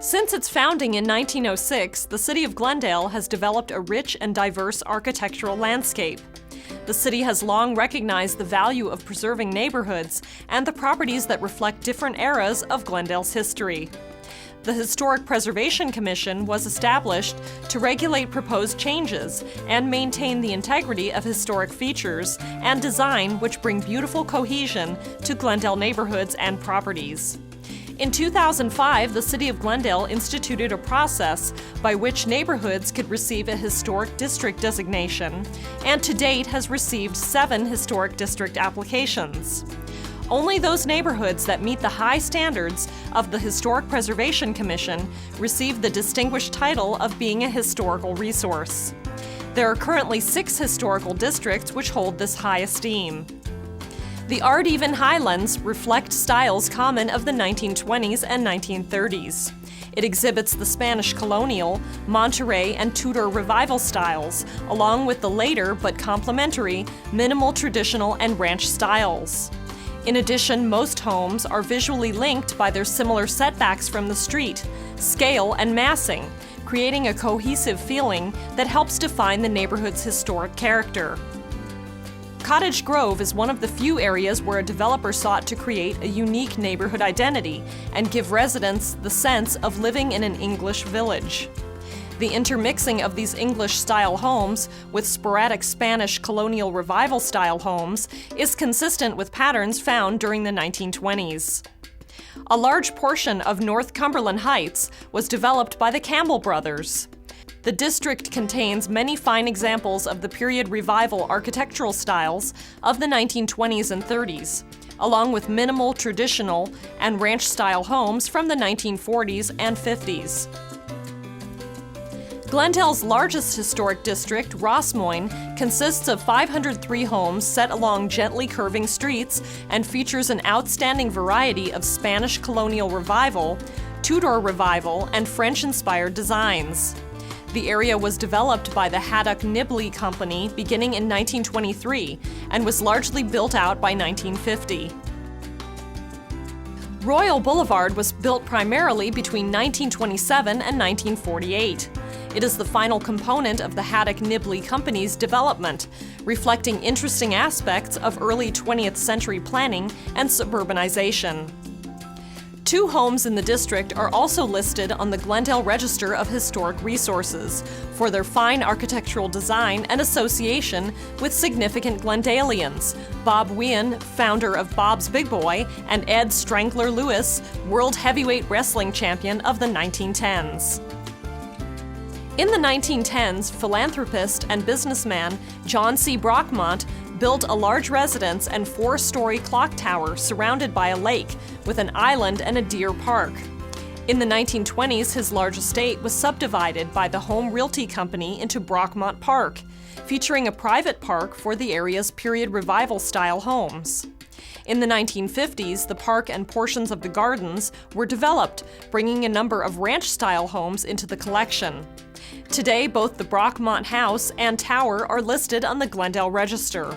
Since its founding in 1906, the City of Glendale has developed a rich and diverse architectural landscape. The city has long recognized the value of preserving neighborhoods and the properties that reflect different eras of Glendale's history. The Historic Preservation Commission was established to regulate proposed changes and maintain the integrity of historic features and design which bring beautiful cohesion to Glendale neighborhoods and properties. In 2005, the City of Glendale instituted a process by which neighborhoods could receive a Historic District designation, and to date has received 7 Historic District applications. Only those neighborhoods that meet the high standards of the Historic Preservation Commission receive the distinguished title of being a historical resource. There are currently 6 historical districts which hold this high esteem. The art-even highlands reflect styles common of the 1920s and 1930s. It exhibits the Spanish colonial, Monterey, and Tudor revival styles, along with the later but complementary minimal traditional and ranch styles. In addition, most homes are visually linked by their similar setbacks from the street, scale, and massing, creating a cohesive feeling that helps define the neighborhood's historic character. Cottage Grove is one of the few areas where a developer sought to create a unique neighborhood identity and give residents the sense of living in an English village. The intermixing of these English-style homes with sporadic Spanish colonial revival-style homes is consistent with patterns found during the 1920s. A large portion of North Cumberland Heights was developed by the Campbell brothers. The district contains many fine examples of the period revival architectural styles of the 1920s and 30s, along with minimal traditional and ranch-style homes from the 1940s and 50s. Glendale's largest historic district, Rossmoyne, consists of 503 homes set along gently curving streets and features an outstanding variety of Spanish colonial revival, Tudor revival, and French-inspired designs. The area was developed by the Haddock Nibley Company beginning in 1923 and was largely built out by 1950. Royal Boulevard was built primarily between 1927 and 1948. It is the final component of the Haddock Nibley Company's development, reflecting interesting aspects of early 20th century planning and suburbanization. 2 homes in the district are also listed on the Glendale Register of Historic Resources for their fine architectural design and association with significant Glendalians: Bob Wien, founder of Bob's Big Boy, and Ed Strangler Lewis, world heavyweight wrestling champion of the 1910s. In the 1910s, philanthropist and businessman John C. Brockmont built a large residence and 4-story clock tower surrounded by a lake with an island and a deer park. In the 1920s, his large estate was subdivided by the Home Realty Company into Brockmont Park, featuring a private park for the area's period revival-style homes. In the 1950s, the park and portions of the gardens were developed, bringing a number of ranch-style homes into the collection. Today, both the Brockmont House and Tower are listed on the Glendale Register.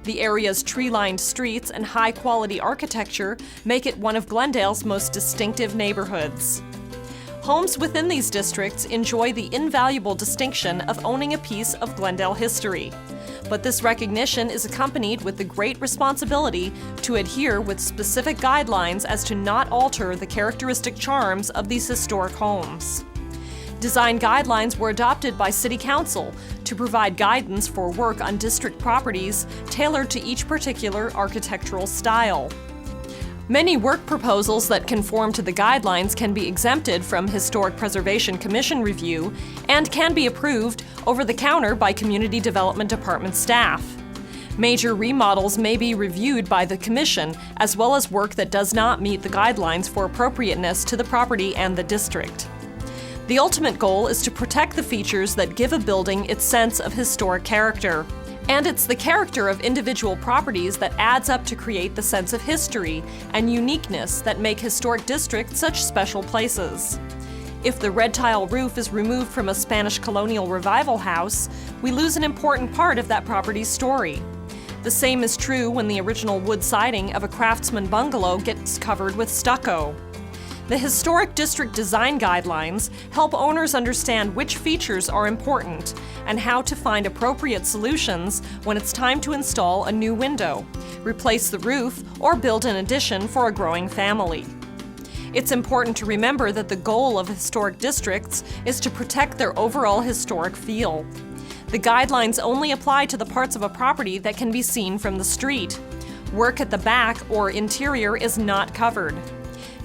The area's tree-lined streets and high-quality architecture make it one of Glendale's most distinctive neighborhoods. Homes within these districts enjoy the invaluable distinction of owning a piece of Glendale history. But this recognition is accompanied with the great responsibility to adhere with specific guidelines as to not alter the characteristic charms of these historic homes. Design guidelines were adopted by City Council to provide guidance for work on district properties tailored to each particular architectural style. Many work proposals that conform to the guidelines can be exempted from Historic Preservation Commission review and can be approved over the counter by Community Development Department staff. Major remodels may be reviewed by the Commission, as well as work that does not meet the guidelines for appropriateness to the property and the district. The ultimate goal is to protect the features that give a building its sense of historic character. And it's the character of individual properties that adds up to create the sense of history and uniqueness that make historic districts such special places. If the red tile roof is removed from a Spanish colonial revival house, we lose an important part of that property's story. The same is true when the original wood siding of a craftsman bungalow gets covered with stucco. The Historic District Design Guidelines help owners understand which features are important and how to find appropriate solutions when it's time to install a new window, replace the roof, or build an addition for a growing family. It's important to remember that the goal of historic districts is to protect their overall historic feel. The guidelines only apply to the parts of a property that can be seen from the street. Work at the back or interior is not covered.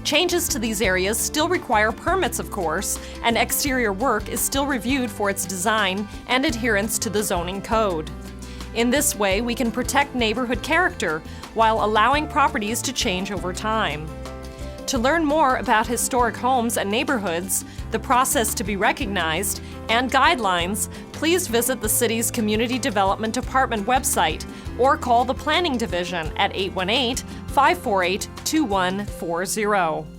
Changes to these areas still require permits, of course, and exterior work is still reviewed for its design and adherence to the zoning code. In this way, we can protect neighborhood character while allowing properties to change over time. To learn more about historic homes and neighborhoods, the process to be recognized, and guidelines, please visit the city's Community Development Department website or call the Planning Division at 818-548-2140.